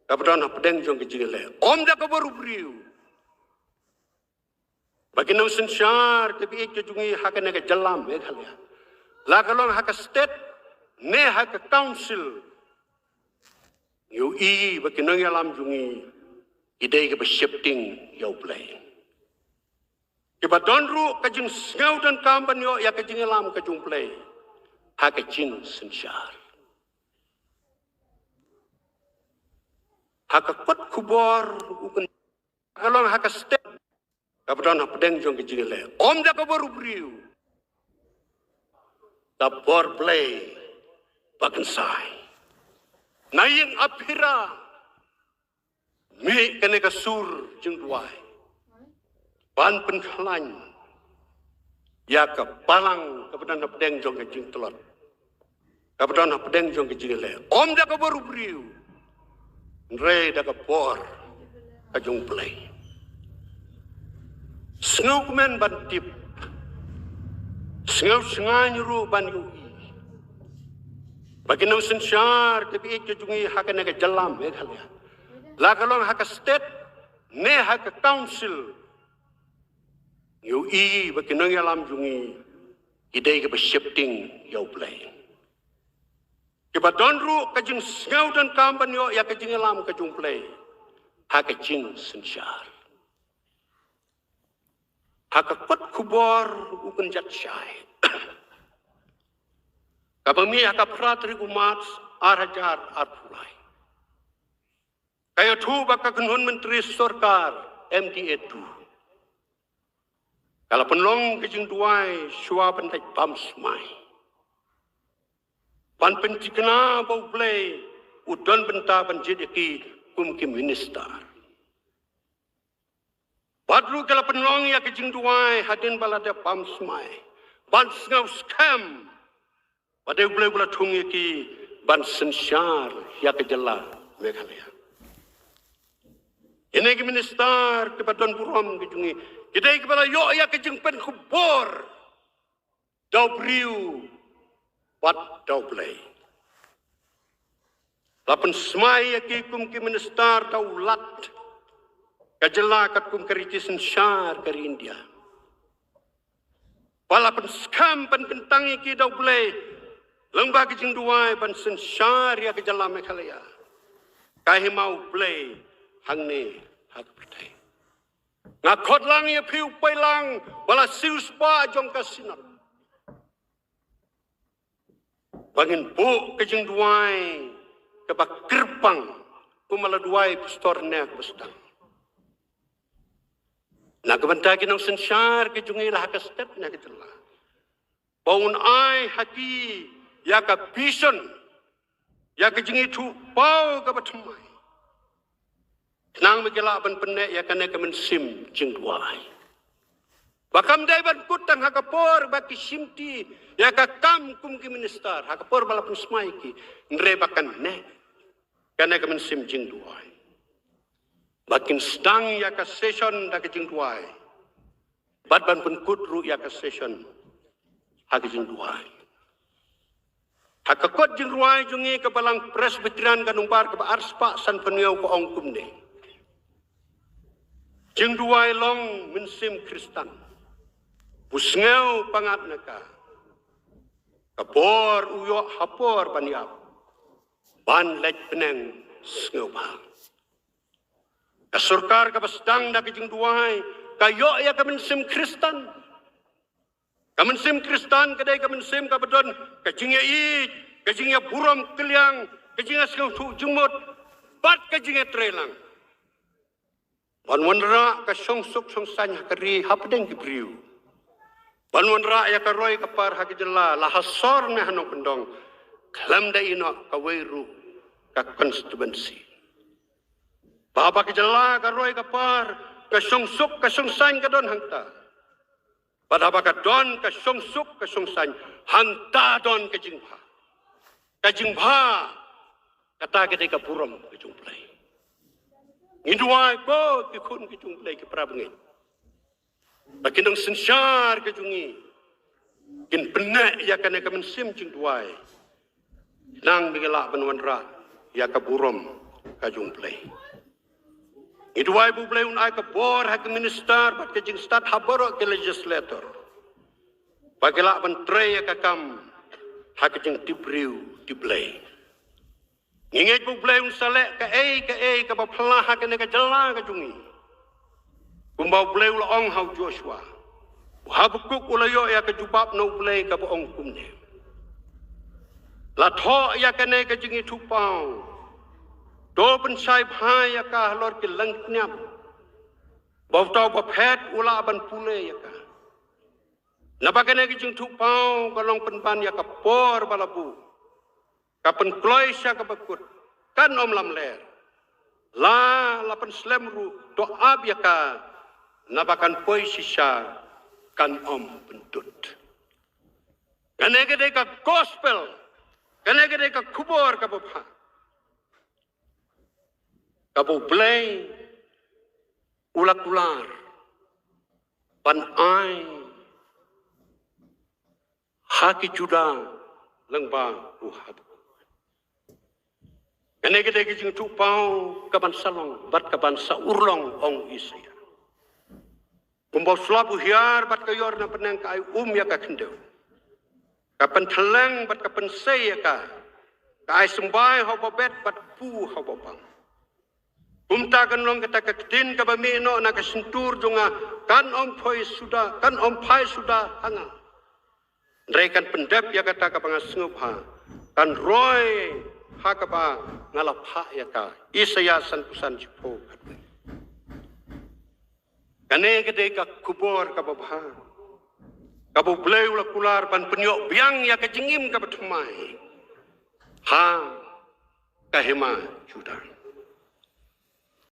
Kapatan pedang jong kejingale. Om dah kabaru beriu. Bagi nang sensyar tapi ek jungi hakana ke jalam ekhalya. La kalong hak state ne hak council. Yu i bagi nang yalam jungi idai ke shifting yau play. Kiba donru kajing ngau dan kampan yo ya kajing yalam kajung play. Hak jing sensyar. Hak kot kubor ukun kalong hak state kapatan pedang jong kejingale. Om dah kabaru beriu. Tabor play bagan sai. Nayin aphira. Mi kene kasur jeng duai. Ban penkhalan. Ya ke palang kapatan pedang jong kejing telot. Kapatan pedang jong kejingale. Om dah kabaru beriu. Nre dah kapor kajung play. Sengau kumen ban tip. Sengau senganyuru ban yui. Bagi nang sensyar tapi ek jungi hakana ke jalam ekhalya. La kalong hak state ne hak council. Yui bagi nang yalam jungi idai ke shifting yau play. Kiba donru kajing sengau dan kampan yo ya kajing yalam kajung play. Hak jing sensyar. Hak kot kubor ukun jat syai. Kapami hak pratri umat arhajar arpulai. Kaya tu baka kenhun menteri sorkar MDA tu. Kalau penlong kejing duai syua pentai bam semai. Pan pentikna bau play udon benta penjidiki kumki minister. Badru kalau penlong ya kejing duai hadin balada pam semai. Ban sengau scam. Pada boleh tungi ki ban sensyar ya kejela Meghalaya. Ini ke minister ke Badan Burom kejungi. Kita kepala yo ya kejing pen kubor. Dau briu. Wat dau play. Lapan semai ya ki minister dau lat. Kajela kat kum keriti sensyar kari India. Walaupun skam pen kentangi ki dau play. Lembaga kejing duai ban sensyar ya kejela Meghalaya. Kahi mau play hang ni hak pertai. Ngakot lang ya piu pai lang wala siu spa jong kasinat. Bangin bu kejing duai ke bak kerpang kumala duai pistornya besdang. Na kebentagi nang sensyar kejungi lah hak step na kejela. Baun ai haki ya ka vision ya kejingi tu pau ka batumai. Nang megela ban penek ya kana ka mensim jing duai. Bakam dai ban kutang hakapor baki simti ya ka kam kum ki minister hakapor balapun smai ki nre bakan ne kana ka mensim jing duai. Bakin stang ya ka session da ka jing duai. Bat ban pun kutru ya ka session ha ka jing duai. Hakakot jing ruai jungi ke balang presbyterian kanumbar ke arspa san peniau ko ong kumne. Jing duai long mensim Kristan. Busngeu pangat naka. Kapor uyo hapor paniap. Ban lej peneng sngeu ba. Kasurkar ke basdang da ke jing duai kayo ya ke mensim Kristan. Kemensim Kristan kedai kemensim kabedon kejingnya i kejingnya buram keliang kejingnya sengau jumut bat kejingnya trelang banwanra ka songsuk songsanya keri hapdeng kibriu banwanra ya karoi kapar hakijela lahasor ne hanong pendong kalam da ino kawairu ka constituency baba kijela karoi kapar ka songsuk ka songsanya kadon hangta. Pada bakat don ke songsuk ke songsan hanta don ke jingba. Ke jingba kata ketika buram ke jumplai. Ngiduai ko ke kun ke jumplai ke prabengit. Bakin dong sensyar ke jungi. Kin benak ya kena ke mensim jing duai. Nang mengelak benwanra ya ke buram kajung play. Itu wai bu play un ai ka bor hak minister bat ke jing start haboro ke legislator. Bagela ban tray ka kam hak jing tibriu di play. Nginget bu play un salek ka ka ba plah hak ne ka jela ka jungi. Kumbau play ul ong hau Joshua. Habukuk ulayo ya ka jubab no play ka ba ong kumne. La tho ya ka ne ka jingi thupau. Do pen sai bhai ya ka lor ke lang nyam. Bau tau ba phet ula ban pule ya ka. Na ba ka ne ka jing thupau ka long pen ban ya ka por balabu. Ka pen kloi sya ka bakut. Kan om lam ler. La pen slemru do ab ya ka. Na ba kan poi sisya kan om pentut. Kanegede ka gospel. Kanegede ka kubor ka bapa. Kabu play ulak ular pan ai haki juda lengba uhab. Kanegede ki jing tu pau kaban salong bat kaban sa urlong ong isya. Kumbau selabu hiar bat kayor na penang ka ai ya ka kendeu. Kapan teleng bat kapan sei ya ka. Ka ai sembai ho babet bat pu ho babang. Kumta kan long kata ketin ka bami no na kasentur jonga kan om phoi sudah kan om phai sudah hanga. Rekan pendap ya kata ka pangasngup ha. Kan roy ha ka ba ngalapha ya ka. Isaya san kusan jipo. Kane gede ka kubor ka babha. Kabu bleu la kular ban penyok biang ya ka jingim ka batumai. Ha kahema judan.